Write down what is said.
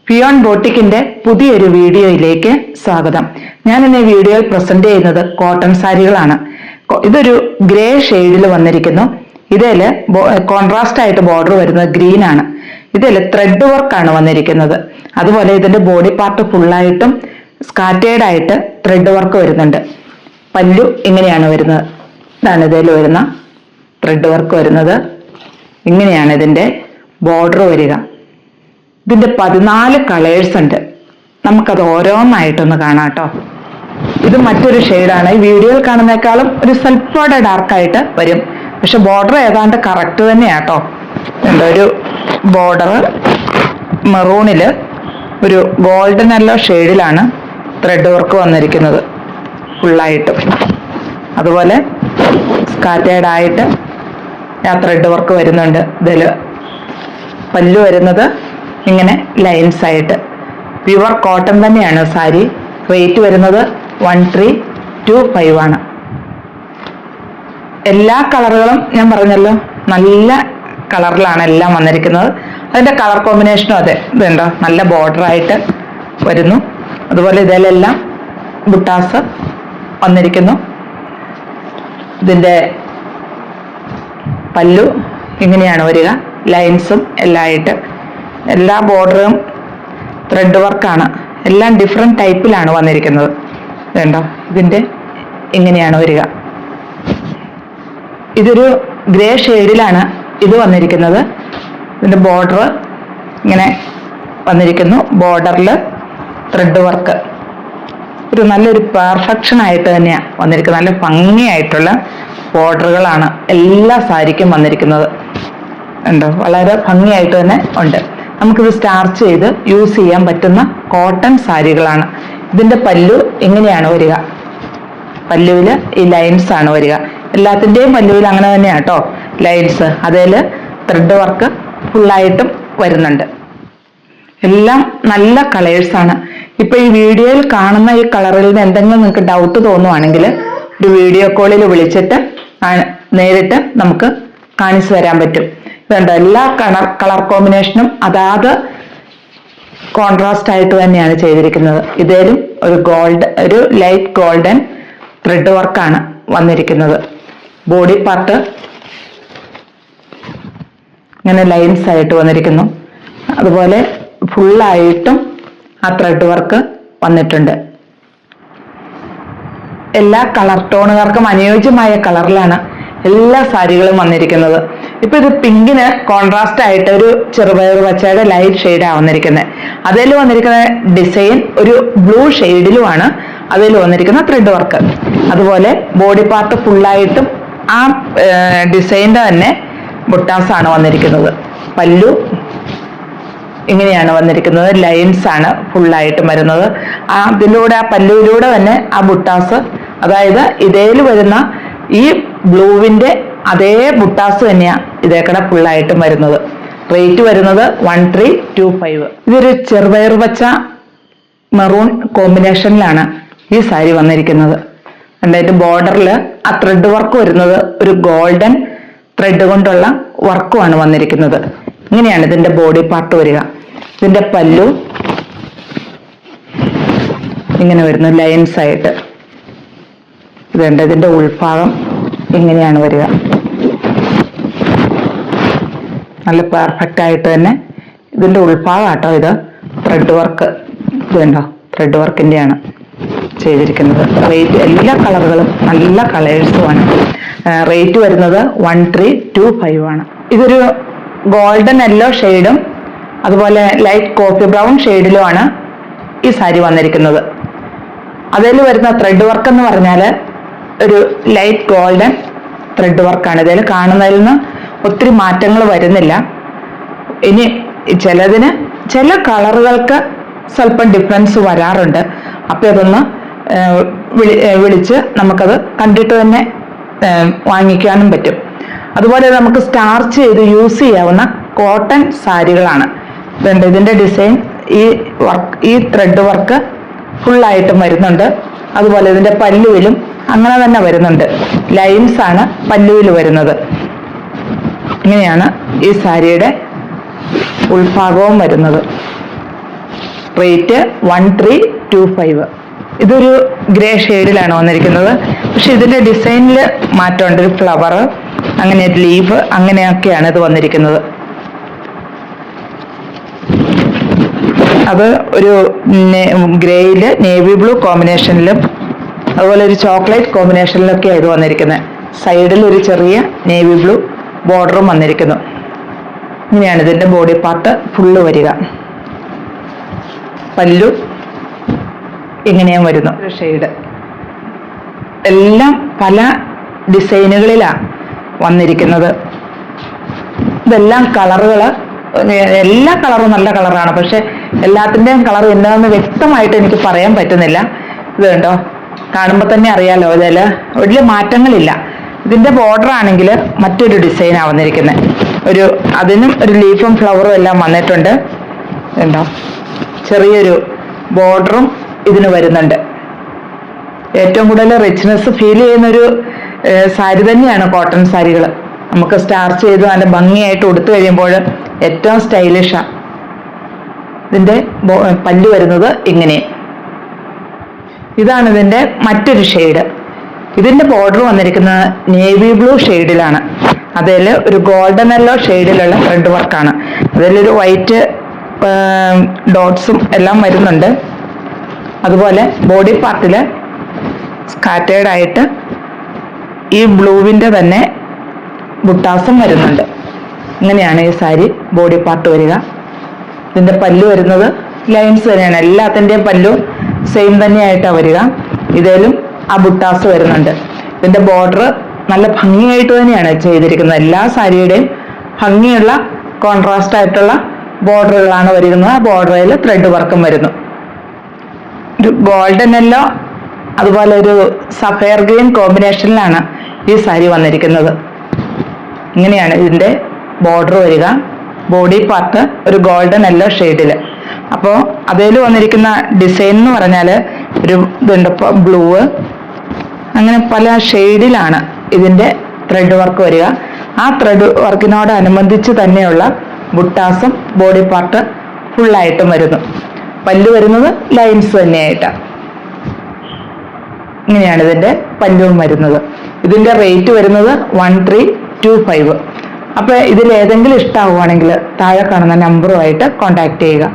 ഫിയോൺ ബോട്ടിക്കിന്റെ പുതിയൊരു വീഡിയോയിലേക്ക് സ്വാഗതം. ഞാൻ ഇന്ന് ഈ വീഡിയോയിൽ പ്രസന്റ് ചെയ്യുന്നത് കോട്ടൺ സാരികളാണ്. ഇതൊരു ഗ്രേ ഷെയ്ഡിൽ വന്നിരിക്കുന്നു. ഇതില് കോൺട്രാസ്റ്റ് ആയിട്ട് ബോർഡർ വരുന്നത് ഗ്രീൻ ആണ്. ഇതിൽ ത്രെഡ് വർക്കാണ് വന്നിരിക്കുന്നത്. അതുപോലെ ഇതിന്റെ ബോഡി പാർട്ട് ഫുള്ളായിട്ടും സ്കാറ്റേർഡ് ആയിട്ട് ത്രെഡ് വർക്ക് വരുന്നുണ്ട്. പല്ലു ഇങ്ങനെയാണ് വരുന്നത്. ഇതാണ് ഇതിൽ വരുന്ന ത്രെഡ് വർക്ക് വരുന്നത്. ഇങ്ങനെയാണ് ഇതിന്റെ ബോർഡർ വരിക. ഇതിന്റെ 14 കളേഴ്സ് ഉണ്ട്. നമുക്കത് ഓരോന്നായിട്ടൊന്ന് കാണാം കേട്ടോ. ഇത് മറ്റൊരു ഷെയ്ഡാണ്. ഈ വീഡിയോയിൽ കാണുന്നേക്കാളും ഒരു സ്വല്പം ഡാർക്കായിട്ട് വരും. പക്ഷെ ബോർഡർ ഏതാണ്ട് കറക്റ്റ് തന്നെയാട്ടോ. ഒരു ബോർഡർ മെറൂണില് ഒരു ഗോൾഡൻ യെല്ലോ ഷെയ്ഡിലാണ് ത്രെഡ് വർക്ക് വന്നിരിക്കുന്നത് ഫുള്ളായിട്ടും. അതുപോലെ സ്കാറ്റേർഡ് ആയിട്ട് ആ ത്രെഡ് വർക്ക് വരുന്നുണ്ട്. ഇതില് പല്ലു വരുന്നത് ഇങ്ങനെ ലൈൻസ് ആയിട്ട്. പ്യുവർ കോട്ടൺ തന്നെയാണ് സാരി. റേറ്റ് വരുന്നത് 1325 ആണ്. എല്ലാ കളറുകളും ഞാൻ പറഞ്ഞല്ലോ നല്ല കളറിലാണ് എല്ലാം വന്നിരിക്കുന്നത്. അതിന്റെ കളർ കോമ്പിനേഷനും അതെ ഇതുണ്ടോ, നല്ല ബോർഡർ ആയിട്ട് വരുന്നു. അതുപോലെ ഇതിലെല്ലാം ബുട്ടാസ് വന്നിരിക്കുന്നു. ഇതിന്റെ പല്ലു ഇങ്ങനെയാണ് വരിക, ലൈൻസും എല്ലാം ആയിട്ട്. എല്ലാ ബോർഡറും ത്രെഡ് വർക്കാണ്. എല്ലാം ഡിഫറെന്റ് ടൈപ്പിലാണ് വന്നിരിക്കുന്നത്. വേണ്ടോ, ഇതിന്റെ ഇങ്ങനെയാണ് വരിക. ഇതൊരു ഗ്രേ ഷെയ്ഡിലാണ് ഇത് വന്നിരിക്കുന്നത്. ഇതിന്റെ ബോർഡർ ഇങ്ങനെ വന്നിരിക്കുന്നു. ബോർഡറിൽ ത്രെഡ് വർക്ക് ഒരു നല്ലൊരു പെർഫെക്ഷൻ ആയിട്ട് തന്നെയാണ് വന്നിരിക്കുന്നത്. നല്ല ഭംഗിയായിട്ടുള്ള ബോർഡറുകളാണ് എല്ലാ സാരിക്കും വന്നിരിക്കുന്നത്. ഉണ്ടോ, വളരെ ഭംഗിയായിട്ട് തന്നെ ഉണ്ട്. നമുക്കിത് സ്റ്റാർച്ച് ചെയ്ത് യൂസ് ചെയ്യാൻ പറ്റുന്ന കോട്ടൺ സാരികളാണ്. ഇതിന്റെ പല്ലു എങ്ങനെയാണ് വരിക? പല്ലുവിൽ ഈ ലൈൻസ് ആണ് വരിക. എല്ലാത്തിൻ്റെയും പല്ലുവിൽ അങ്ങനെ തന്നെയാണ് കേട്ടോ, ലൈൻസ്. അതിൽ ത്രെഡ് വർക്ക് ഫുള്ളായിട്ടും വരുന്നുണ്ട്. എല്ലാം നല്ല കളേഴ്സാണ്. ഇപ്പൊ ഈ വീഡിയോയിൽ കാണുന്ന ഈ കളറിൽ നിന്ന് എന്തെങ്കിലും നിങ്ങൾക്ക് ഡൗട്ട് തോന്നുവാണെങ്കിൽ ഒരു വീഡിയോ കോളിൽ വിളിച്ചിട്ട് നേരിട്ട് നമുക്ക് കാണിച്ചു തരാൻ പറ്റും. ഇതുണ്ട്, എല്ലാ കളർ കോമ്പിനേഷനും അതാത് കോൺട്രാസ്റ്റ് ആയിട്ട് തന്നെയാണ് ചെയ്തിരിക്കുന്നത്. ഇതിലും ഒരു ലൈറ്റ് ഗോൾഡൻ ത്രെഡ് വർക്കാണ് വന്നിരിക്കുന്നത്. ബോഡി പാർട്ട് ഇങ്ങനെ ലൈൻസ് ആയിട്ട് വന്നിരിക്കുന്നു. അതുപോലെ ഫുള്ളായിട്ടും ആ ത്രെഡ് വർക്ക് വന്നിട്ടുണ്ട്. എല്ലാ കളർ ടോണുകാർക്കും അനുയോജ്യമായ കളറിലാണ് എല്ലാ സാരികളും വന്നിരിക്കുന്നത്. ഇപ്പൊ ഇത് പിങ്കിന് കോൺട്രാസ്റ്റ് ആയിട്ട് ഒരു ചെറുപയർ പച്ചയുടെ ലൈറ്റ് ഷെയ്ഡാണ് വന്നിരിക്കുന്നത്. അതിൽ വന്നിരിക്കുന്ന ഡിസൈൻ ഒരു ബ്ലൂ ഷെയ്ഡിലുമാണ് അതിൽ വന്നിരിക്കുന്ന ത്രെഡ് വർക്ക്. അതുപോലെ ബോഡി പാർട്ട് ഫുള്ളായിട്ടും ആ ഡിസൈൻ്റെ തന്നെ ബുട്ടാസ് ആണ് വന്നിരിക്കുന്നത്. പല്ലു ഇങ്ങനെയാണ് വന്നിരിക്കുന്നത്. ലൈൻസ് ആണ് ഫുള്ളായിട്ടും വരുന്നത്. അതിലൂടെ ആ പല്ലുവിലൂടെ തന്നെ ആ ബുട്ടാസ്, അതായത് ഇതേൽ വരുന്ന ഈ ബ്ലൂവിന്റെ അതേ ബുട്ടാസ് തന്നെയാണ് ഇതേക്കടെ ഫുള്ളായിട്ടും വരുന്നത്. റേറ്റ് വരുന്നത് 1325. ഇതൊരു ചെറുപയർ പച്ച മെറൂൺ കോമ്പിനേഷനിലാണ് ഈ സാരി വന്നിരിക്കുന്നത്. അതിന്റെ ബോർഡറിൽ ആ ത്രെഡ് വർക്ക് വരുന്നത് ഒരു ഗോൾഡൻ ത്രെഡ് കൊണ്ടുള്ള വർക്കുമാണ് വന്നിരിക്കുന്നത്. ഇങ്ങനെയാണ് ഇതിന്റെ ബോഡി പാർട്ട് വരിക. ഇതിന്റെ പല്ലു ഇങ്ങനെ വരുന്നു ലൈൻസ് ആയിട്ട്. ഇതുണ്ട്, ഇതിന്റെ ഉൾഭാഗം ഇങ്ങനെയാണ് വരിക. നല്ല പെർഫെക്റ്റ് ആയിട്ട് തന്നെ ഇതിന്റെ ഉൾഭാഗം ആട്ടോ ഇത് ത്രെഡ് വർക്ക്. ഇതുണ്ടോ, ത്രെഡ് വർക്കിന്റെയാണ് ചെയ്തിരിക്കുന്നത്. റേറ്റ് എല്ലാ കളറുകളും നല്ല കളേഴ്സുമാണ്. റേറ്റ് വരുന്നത് 1325 ആണ്. ഇതൊരു ഗോൾഡൻ യെല്ലോ ഷെയ്ഡും അതുപോലെ ലൈറ്റ് കോഫി ബ്രൗൺ ഷെയ്ഡിലുമാണ് ഈ സാരി വന്നിരിക്കുന്നത്. അതിൽ വരുന്ന ത്രെഡ് വർക്ക് എന്ന് പറഞ്ഞാൽ ഒരു ലൈറ്റ് ഗോൾഡൻ ത്രെഡ് വർക്കാണ്. ഇതിൽ കാണുന്നതിൽ നിന്ന് ഒത്തിരി മാറ്റങ്ങൾ വരുന്നില്ല. ഇനി ചില കളറുകൾക്ക് സ്വല്പം ഡിഫറൻസ് വരാറുണ്ട്. അപ്പം അതൊന്ന് വിളിച്ച് നമുക്കത് കണ്ടിട്ട് തന്നെ വാങ്ങിക്കാനും പറ്റും. അതുപോലെ നമുക്ക് സ്റ്റാർച്ച് ചെയ്ത് യൂസ് ചെയ്യാവുന്ന കോട്ടൺ സാരികളാണ്. ഇതിന്റെ ഡിസൈൻ ഈ ത്രെഡ് വർക്ക് ഫുള്ളായിട്ടും വരുന്നുണ്ട്. അതുപോലെ ഇതിന്റെ പല്ലുവിലും അങ്ങനെ തന്നെ വരുന്നുണ്ട്. ലൈൻസ് ആണ് പല്ലുവിൽ വരുന്നത്. ഇങ്ങനെയാണ് ഈ സാരിയുടെ ഉൾഭാഗവും വരുന്നത്. റേറ്റ് 1325. ഇതൊരു ഗ്രേ ഷെയ്ഡിലാണ് വന്നിരിക്കുന്നത്. പക്ഷെ ഇതിന്റെ ഡിസൈനിൽ മാറ്റമുണ്ട്. ഒരു ഫ്ലവർ, അങ്ങനെ ഒരു ലീഫ്, അങ്ങനെയൊക്കെയാണ് ഇത് വന്നിരിക്കുന്നത്. അത് ഒരു ഗ്രേയില് നേവി ബ്ലൂ കോമ്പിനേഷനിലും അതുപോലെ ഒരു ചോക്ലേറ്റ് കോമ്പിനേഷനിലൊക്കെയാണ് ഇത് വന്നിരിക്കുന്നത്. സൈഡിൽ ഒരു ചെറിയ നേവി ബ്ലൂ ബോർഡറും വന്നിരിക്കുന്നു. ഇങ്ങനെയാണ് ഇതിന്റെ ബോഡി പാർട്ട് ഫുള്ള് വരിക. പല്ലു ഇങ്ങനെയും വരുന്നു. ഒരു ഷെയ്ഡ് എല്ലാം പല ഡിസൈനുകളിലാണ് വന്നിരിക്കുന്നത്. ഇതെല്ലാം കളറുകൾ, എല്ലാ കളറും നല്ല കളറാണ്. പക്ഷെ എല്ലാത്തിൻ്റെയും കളർ എന്താണെന്ന് വ്യക്തമായിട്ട് എനിക്ക് പറയാൻ പറ്റുന്നില്ല. ഇത് കണ്ടോ, കാണുമ്പോൾ തന്നെ അറിയാലോ, ഇതിൽ വലിയ മാറ്റങ്ങളില്ല. ഇതിന്റെ ബോർഡർ ആണെങ്കിൽ മറ്റൊരു ഡിസൈനാണ് വന്നിരിക്കുന്നത്. അതിനും ഒരു ലീഫും ഫ്ലവറും എല്ലാം വന്നിട്ടുണ്ട്. കണ്ടോ, ചെറിയൊരു ബോർഡറും ഇതിന് വരുന്നുണ്ട്. ഏറ്റവും കൂടുതൽ റിച്ച്നെസ് ഫീൽ ചെയ്യുന്നൊരു സാരി തന്നെയാണ് കോട്ടൺ സാരികൾ. നമുക്ക് സ്റ്റാർച്ച് ചെയ്ത് നല്ല ഭംഗിയായിട്ട് ഉടുത്തു കഴിയുമ്പോൾ ഏറ്റവും സ്റ്റൈലിഷാണ്. ഇതിന്റെ പല്ല് വരുന്നത് ഇങ്ങനെ. ഇതാണ് ഇതിന്റെ മറ്റൊരു ഷെയ്ഡ്. ഇതിന്റെ ബോർഡർ വന്നിരിക്കുന്നത് നേവി ബ്ലൂ ഷെയ്ഡിലാണ്. അതിൽ ഒരു ഗോൾഡൻ യെല്ലോ ഷെയ്ഡിലുള്ള ത്രെഡ് വർക്കാണ്. അതിലൊരു വൈറ്റ് ഡോട്ട്സും എല്ലാം വരുന്നുണ്ട്. അതുപോലെ ബോഡി പാർട്ടിൽ സ്കാറ്റേർഡ് ആയിട്ട് ഈ ബ്ലൂവിന്റെ തന്നെ ബുട്ടാസും വരുന്നുണ്ട്. ഇങ്ങനെയാണ് ഈ സാരി ബോഡി പാർട്ട് വരിക. ഇതിന്റെ പല്ലു വരുന്നത് ലൈൻസ് തന്നെയാണ്. എല്ലാത്തിൻ്റെയും പല്ലു സെയിം തന്നെയായിട്ടാണ് വരിക. ഇതിലും ആ ബുട്ടാസ് വരുന്നുണ്ട്. ഇതിന്റെ ബോർഡർ നല്ല ഭംഗിയായിട്ട് തന്നെയാണ് ചെയ്തിരിക്കുന്നത്. എല്ലാ സാരിയുടെയും ഭംഗിയുള്ള കോൺട്രാസ്റ്റ് ആയിട്ടുള്ള ബോർഡറുകളാണ് വരുന്നത്. ആ ബോർഡറിൽ ത്രെഡ് വർക്കും വരുന്നു. ഒരു ഗോൾഡൻ യെല്ലോ അതുപോലെ ഒരു സഫയർ ഗ്രീൻ കോമ്പിനേഷനിലാണ് ഈ സാരി വന്നിരിക്കുന്നത്. ഇങ്ങനെയാണ് ഇതിന്റെ ബോർഡർ വരിക. ബോഡി പാർട്ട് ഒരു ഗോൾഡൻ യെല്ലോ ഷെയ്ഡിൽ. അപ്പോൾ അതിൽ വന്നിരിക്കുന്ന ഡിസൈൻ എന്ന് പറഞ്ഞാൽ ഒരു ഇതുണ്ട്, ബ്ലൂ, അങ്ങനെ പല ഷെയ്ഡിലാണ് ഇതിന്റെ ത്രെഡ് വർക്ക് വരിക. ആ ത്രെഡ് വർക്കിനോടനുബന്ധിച്ച് തന്നെയുള്ള ബുട്ടാസും ബോഡി പാർട്ട് ഫുള്ളായിട്ടും വരുന്നു. പല്ല് വരുന്നത് ലൈൻസ് തന്നെയായിട്ടാണ്. ഇങ്ങനെയാണ് ഇതിന്റെ പല്ലും വരുന്നത്. ഇതിന്റെ റേറ്റ് വരുന്നത് 1325. അപ്പോൾ ഇതിൽ ഏതെങ്കിലും ഇഷ്ടമാവുകയാണെങ്കിൽ താഴെ കാണുന്ന നമ്പറുമായിട്ട് കോൺടാക്ട് ചെയ്യുക.